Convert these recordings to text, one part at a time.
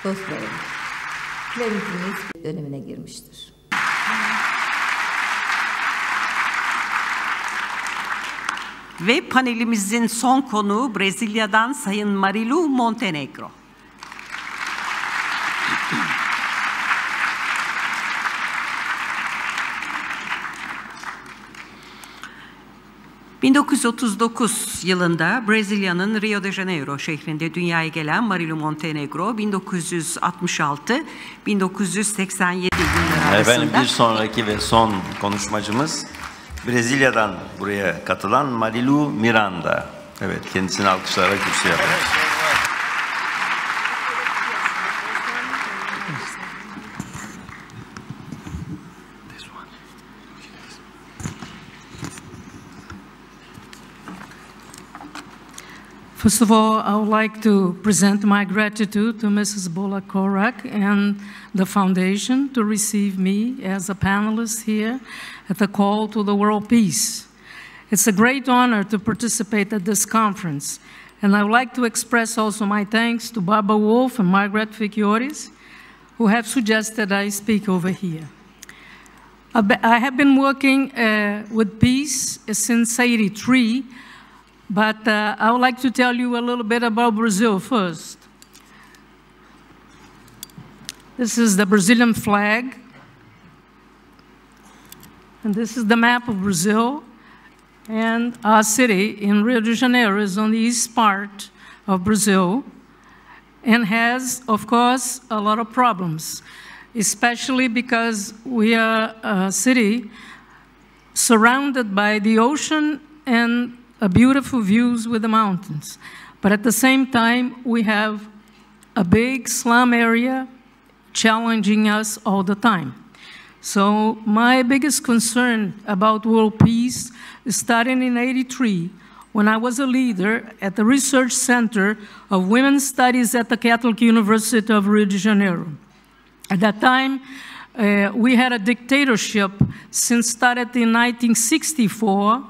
Dostlarım, Clarentimiz dönemine girmiştir. Ve panelimizin son konuğu Brezilya'dan Sayın Marilu Montenegro. ...1939 yılında Brezilya'nın Rio de Janeiro şehrinde dünyaya gelen Marilu Montenegro, 1966-1987 yılları arasında... Efendim, bir sonraki ve son konuşmacımız Brezilya'dan buraya katılan Marilu Miranda. Evet, kendisini alkışlarla kürsüye alıyoruz. First of all, I would like to present my gratitude to Mrs. Bulent Corak and the Foundation to receive me as a panelist here at the Call to the World Peace. It's a great honor to participate at this conference, and I would like to express also my thanks to Barbara Wolf and Margaret Ficioris, who have suggested I speak over here. I have been working with peace since '83, but I would like to tell you a little bit about Brazil first. This is the Brazilian flag, and this is the map of Brazil, and our city in Rio de Janeiro is on the east part of Brazil and has, of course, a lot of problems, especially because we are a city surrounded by the ocean and beautiful views with the mountains. But at the same time, we have a big slum area challenging us all the time. So my biggest concern about world peace started in '83 when I was a leader at the Research Center of Women's Studies at the Catholic University of Rio de Janeiro. At that time, we had a dictatorship since started in 1964.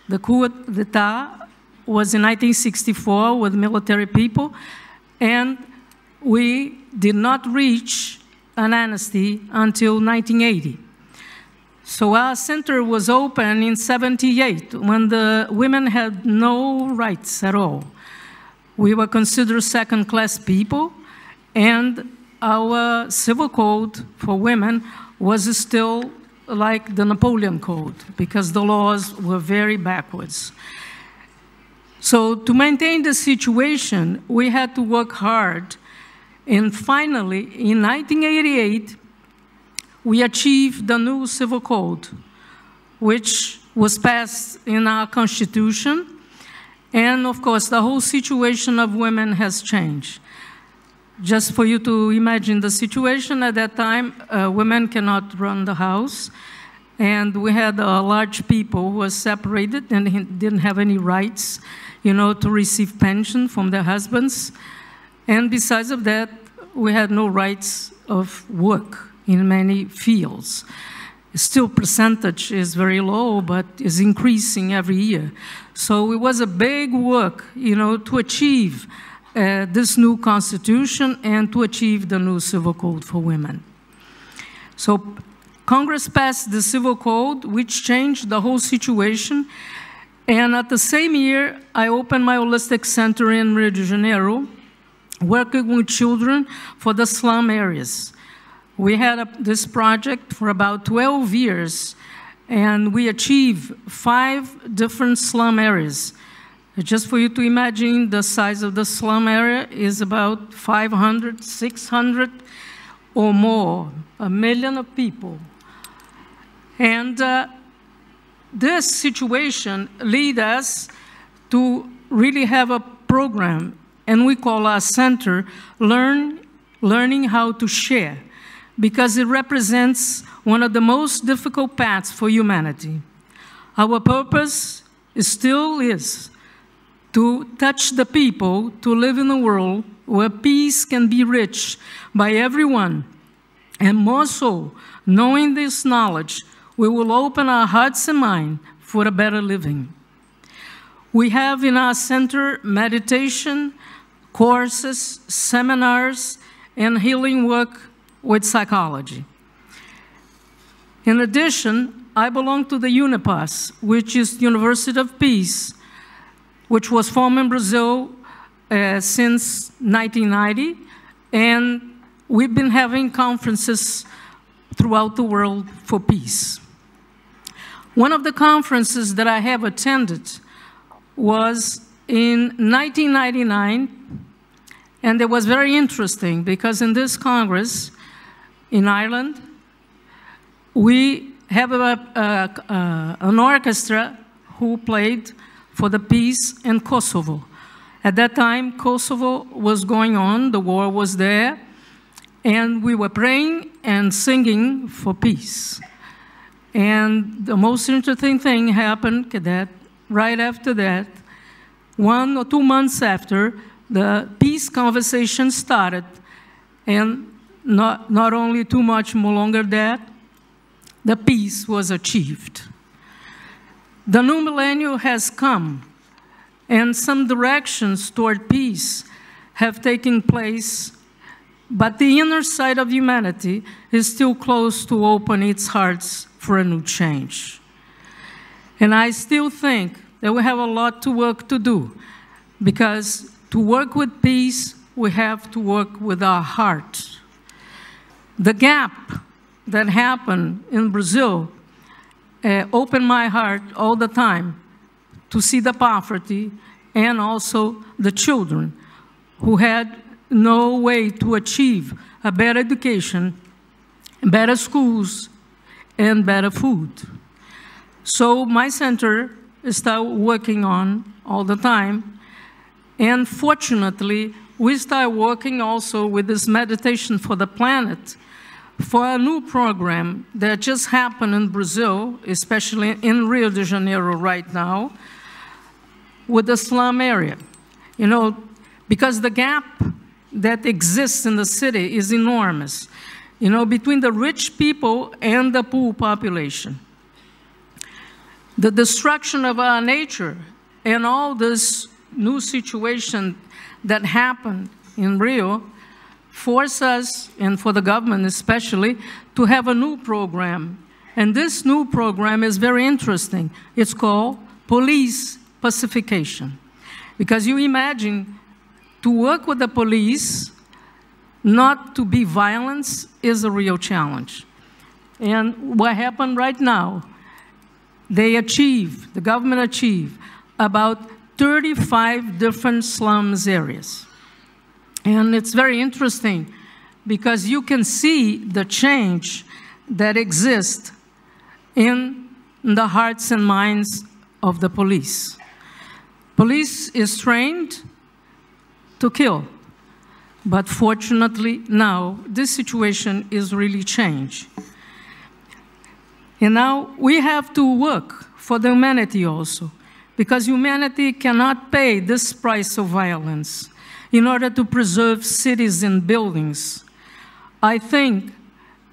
The coup d'etat was in 1964 with military people, and we did not reach an amnesty until 1980. So our center was open in '78 when the women had no rights at all. We were considered second-class people, and our civil code for women was still like the Napoleon Code, because the laws were very backwards. So to maintain the situation, we had to work hard, and finally, in 1988, we achieved the new civil code, which was passed in our Constitution, and of course, the whole situation of women has changed. Just for you to imagine the situation at that time, women cannot run the house, and we had large people who were separated and didn't have any rights, you know, to receive pension from their husbands. And besides of that, we had no rights of work in many fields. Still, percentage is very low, but is increasing every year. So it was a big work, you know, to achieve this new constitution and to achieve the new civil code for women. So Congress passed the civil code, which changed the whole situation. And at the same year, I opened my holistic center in Rio de Janeiro, working with children for the slum areas. We had this project for about 12 years, and we achieved 5 different slum areas. Just for you to imagine, the size of the slum area is about 500, 600 or more, 1 million of people. And this situation led us to really have a program, and we call our center Learning How to Share, because it represents one of the most difficult paths for humanity. Our purpose still is to touch the people, to live in a world where peace can be reached by everyone. And more so, knowing this knowledge, we will open our hearts and minds for a better living. We have in our center meditation, courses, seminars, and healing work with psychology. In addition, I belong to the UNIPAS, which is University of Peace, which was formed in Brazil since 1990, and we've been having conferences throughout the world for peace. One of the conferences that I have attended was in 1999, and it was very interesting because in this Congress in Ireland, we have an orchestra who played for the peace in Kosovo. At that time, Kosovo was going on, the war was there, and we were praying and singing for peace. And the most interesting thing happened that right after that, 1 or 2 months after, the peace conversation started, and not only too much more longer that, the peace was achieved. The new millennium has come, and some directions toward peace have taken place, but the inner side of humanity is still close to open its hearts for a new change. And I still think that we have a lot to work to do, because to work with peace, we have to work with our heart. The gap that happened in Brazil opened my heart all the time to see the poverty and also the children who had no way to achieve a better education, better schools, and better food. So my center started working on all the time, and fortunately, we started working also with this Meditation for the Planet for a new program that just happened in Brazil, especially in Rio de Janeiro right now, with the slum area. You know, because the gap that exists in the city is enormous, you know, between the rich people and the poor population. The destruction of our nature and all this new situation that happened in Rio force us, and for the government especially, to have a new program. And this new program is very interesting. It's called Police Pacification. Because you imagine, to work with the police, not to be violence, is a real challenge. And what happened right now, the government achieved about 35 different slums areas. And it's very interesting because you can see the change that exists in the hearts and minds of the police. Police is trained to kill, but fortunately now this situation is really changed. And now we have to work for the humanity also, because humanity cannot pay this price of violence in order to preserve cities and buildings. I think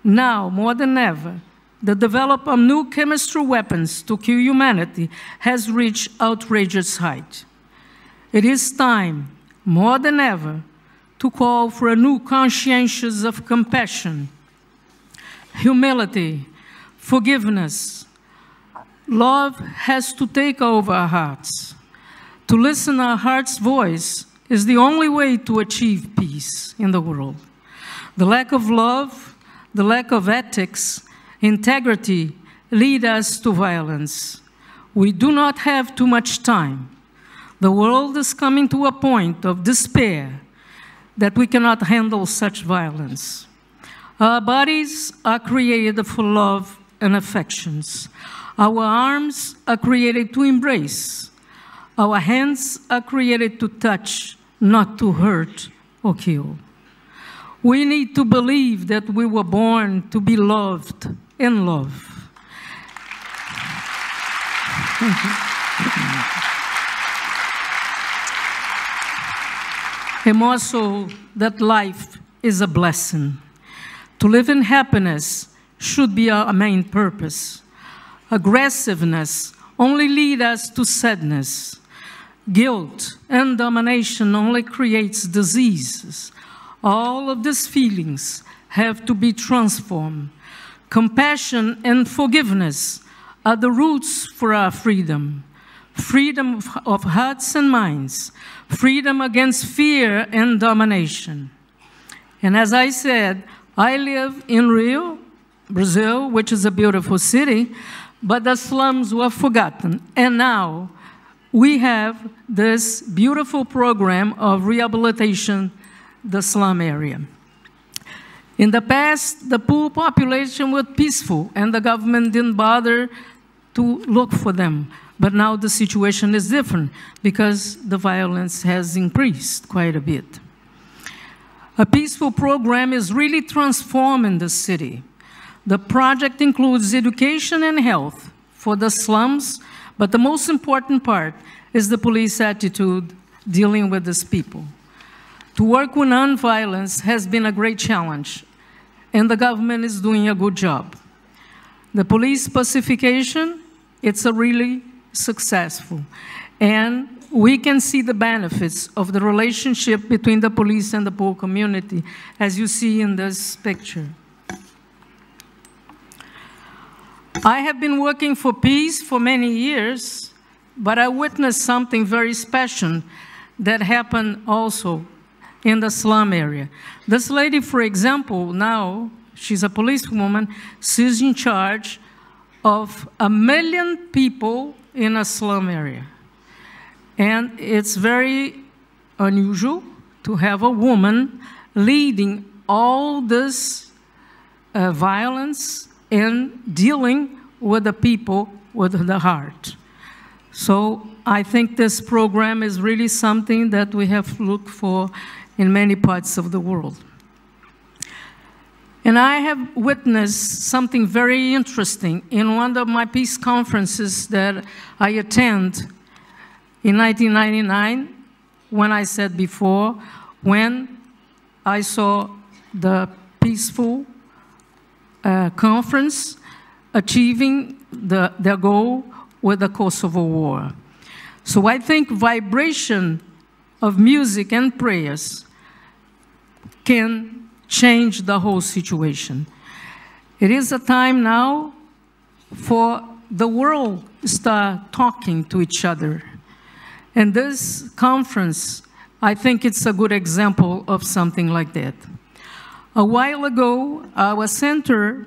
now, more than ever, the development of new chemistry weapons to kill humanity has reached outrageous height. It is time, more than ever, to call for a new conscience of compassion, humility, forgiveness. Love has to take over our hearts. To listen to our heart's voice is the only way to achieve peace in the world. The lack of love, the lack of ethics, integrity lead us to violence. We do not have too much time. The world is coming to a point of despair that we cannot handle such violence. Our bodies are created for love and affections. Our arms are created to embrace. Our hands are created to touch, not to hurt or kill. We need to believe that we were born to be loved and love. And also that life is a blessing. To live in happiness should be our main purpose. Aggressiveness only leads us to sadness. Guilt and domination only creates diseases. All of these feelings have to be transformed. Compassion and forgiveness are the roots for our freedom. Freedom of hearts and minds. Freedom against fear and domination. And as I said, I live in Rio, Brazil, which is a beautiful city, but the slums were forgotten. And now we have this beautiful program of rehabilitation, the slum area. In the past, the poor population was peaceful, and the government didn't bother to look for them. But now the situation is different because the violence has increased quite a bit. A peaceful program is really transforming the city. The project includes education and health for the slums, but the most important part is the police attitude dealing with these people. To work with nonviolence has been a great challenge, and the government is doing a good job. The police pacification, it's a really successful, and we can see the benefits of the relationship between the police and the poor community, as you see in this picture. I have been working for peace for many years, but I witnessed something very special that happened also in the slum area. This lady, for example, now, she's a policewoman, she's in charge of 1 million people in a slum area. And it's very unusual to have a woman leading all this violence and dealing with the people with the heart. So I think this program is really something that we have to look for in many parts of the world. And I have witnessed something very interesting in one of my peace conferences that I attend in 1999, when I said before, when I saw the peaceful conference achieving their goal with the Kosovo War. So I think vibration of music and prayers can change the whole situation. It is a time now for the world to start talking to each other. And this conference, I think it's a good example of something like that. A while ago, our center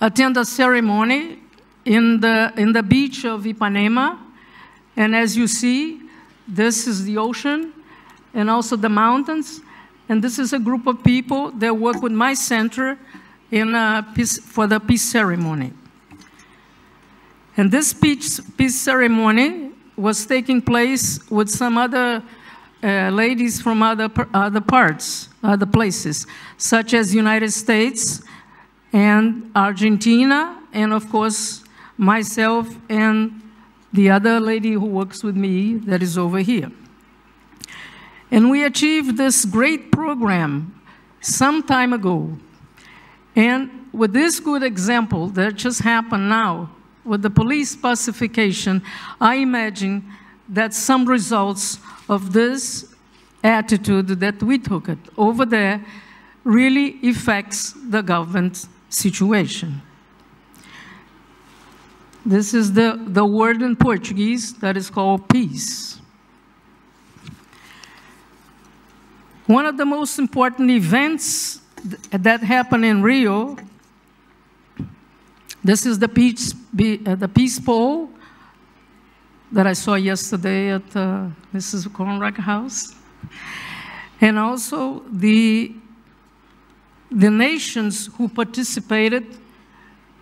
attended a ceremony in the beach of Ipanema. And as you see, this is the ocean and also the mountains. And this is a group of people that work with my center for the peace ceremony. And this peace ceremony was taking place with some other ladies from other places, such as United States and Argentina, and of course, myself and the other lady who works with me that is over here. And we achieved this great program some time ago. And with this good example that just happened now, with the police pacification, I imagine that some results of this attitude that we took it over there really affects the government situation. This is the word in Portuguese that is called peace. One of the most important events that happened in Rio, this is the peace pole that I saw yesterday at Mrs. Corak house. And also the nations who participated,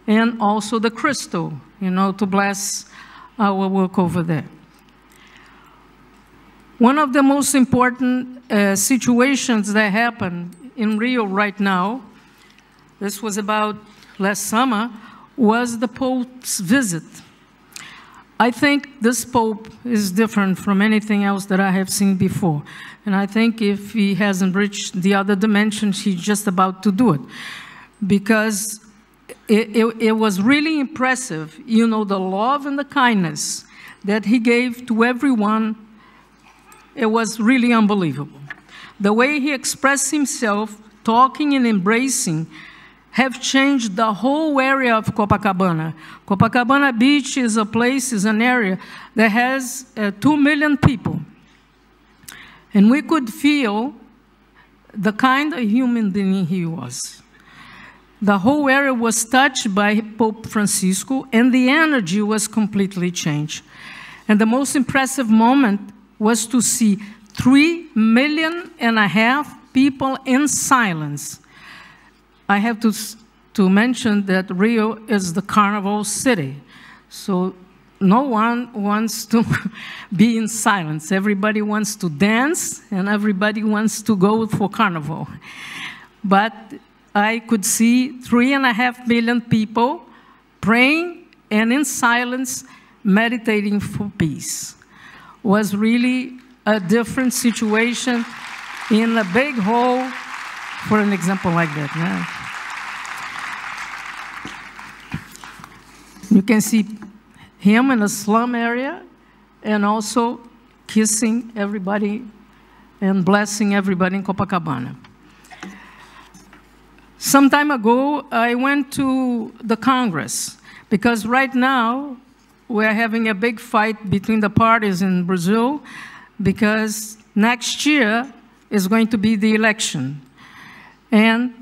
and also the crystal, to bless our work over there. One of the most important situations that happened in Rio right now, this was about last summer, was the Pope's visit. I think this Pope is different from anything else that I have seen before. And I think if he hasn't reached the other dimensions, he's just about to do it. Because it was really impressive, the love and the kindness that he gave to everyone. It was really unbelievable. the way he expressed himself, talking and embracing, have changed the whole area of Copacabana. Copacabana Beach is a place, is an area that has 2 million people. And we could feel the kind of human being he was. The whole area was touched by Pope Francisco, and the energy was completely changed. And the most impressive moment was to see 3.5 million people in silence. I have to mention that Rio is the carnival city. So no one wants to be in silence. Everybody wants to dance, and everybody wants to go for carnival. But I could see 3.5 million people praying and in silence, meditating for peace. Was really a different situation in a big hall for an example like that. Yeah. You can see him in a slum area and also kissing everybody and blessing everybody in Copacabana. Some time ago, I went to the Congress because right now we're having a big fight between the parties in Brazil because next year is going to be the election. And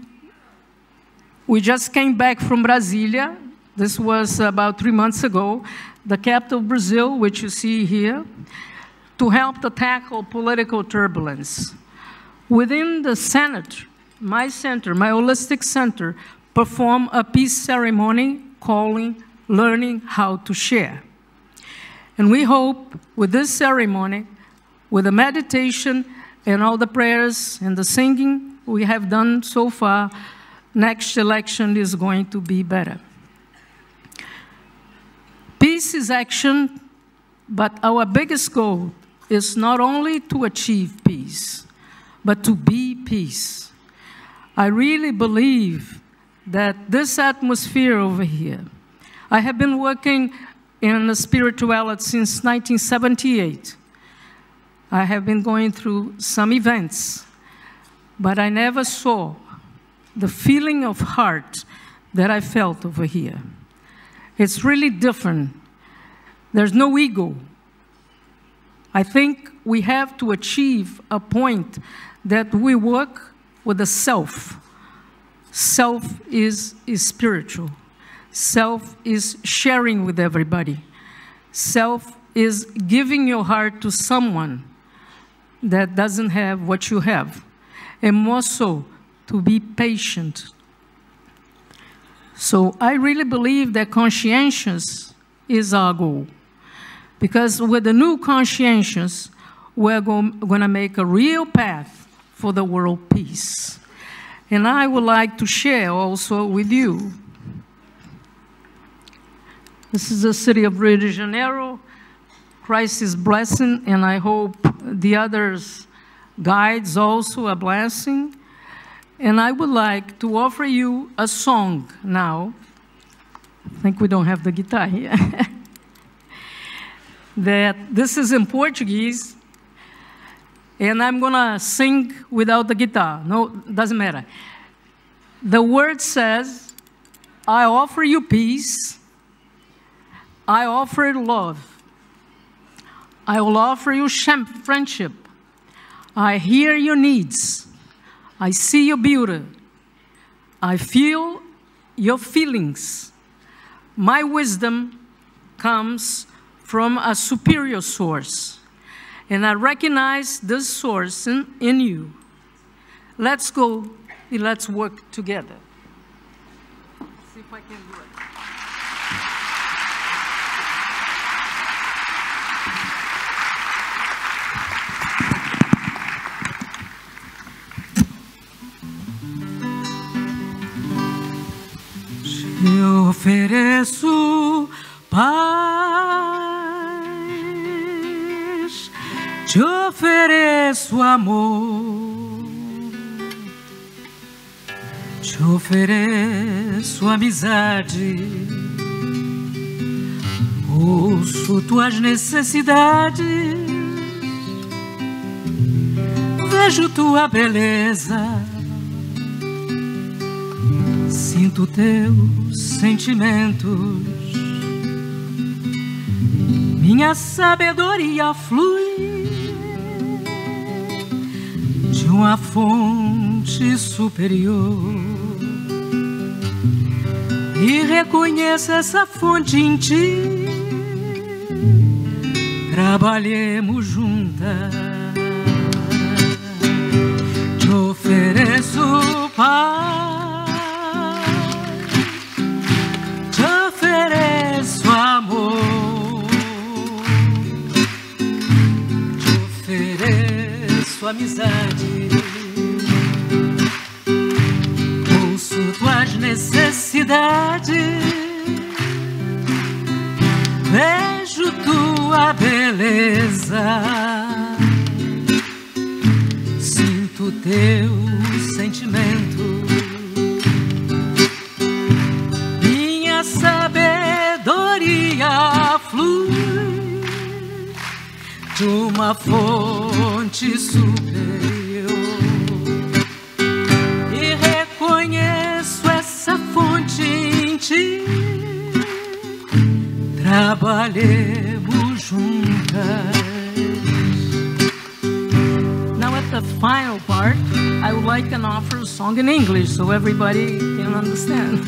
we just came back from Brasilia. This was about 3 months ago, the capital of Brazil, which you see here, to help to tackle political turbulence. Within the Senate, my center, my holistic center, performed a peace ceremony calling Learning How to Share. And we hope with this ceremony, with the meditation and all the prayers and the singing we have done so far, next election is going to be better. Peace is action, but our biggest goal is not only to achieve peace, but to be peace. I really believe that this atmosphere over here, I have been working in spirituality since 1978. I have been going through some events, but I never saw the feeling of heart that I felt over here. It's really different. There's no ego. I think we have to achieve a point that we work with the self. Self is spiritual. Self is sharing with everybody. Self is giving your heart to someone that doesn't have what you have. And more so, to be patient. So I really believe that conscientious is our goal. Because with the new conscientious, we're going to make a real path for the world peace. And I would like to share also with you. This is the city of Rio de Janeiro. Christ is blessing, and I hope the others guides also a blessing. And I would like to offer you a song now. I think we don't have the guitar here. That this is in Portuguese, and I'm gonna sing without the guitar. No, doesn't matter. The word says, I offer you peace. I offer love. I will offer you friendship. I hear your needs. I see your beauty. I feel your feelings. My wisdom comes from a superior source, and I recognize this source in you. Let's go and let's work together. Let's see if I can do it. Eu ofereço paz, te ofereço amor, te ofereço amizade, ouço tuas necessidades, vejo tua beleza, sinto teus sentimentos, minha sabedoria flui de uma fonte superior, e reconheço essa fonte em ti. Trabalhemos juntas, te ofereço paz, te ofereço amor, te ofereço amizade, ouço tuas necessidades, vejo tua beleza, sinto teu sentimento, minha sabedoria flui de uma fonte superior, e reconheço essa fonte em ti. Trabalhemos juntas. Now at the final part, I would like to offer a song in English so everybody can understand.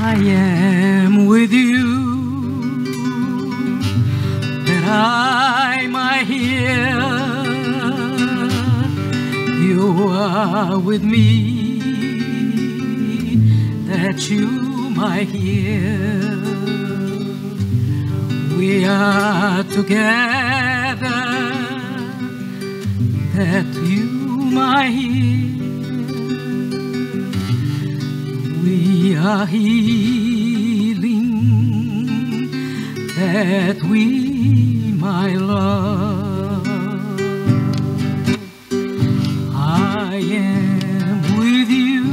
I am with you, that I might hear. You are with me, that you might hear. We are together, that you might hear. We are healing, that we might love. I am with you,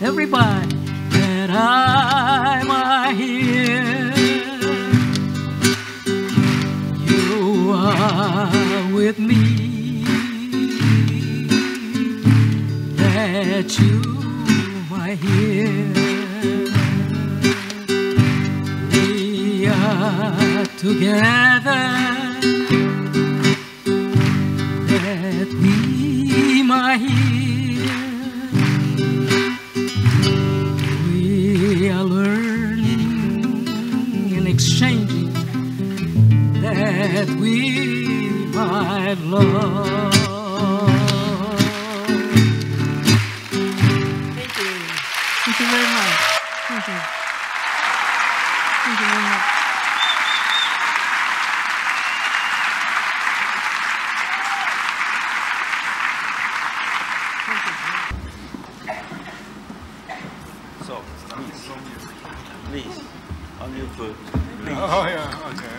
Everybody. that I might hear. You are with me, that you might hear. We are together, that we might hear. We are learning and exchanging, that we might love. Thank you. Thank you very much. Thank you. Thank you very much. So, please, on your foot. Please. Oh, yeah, okay.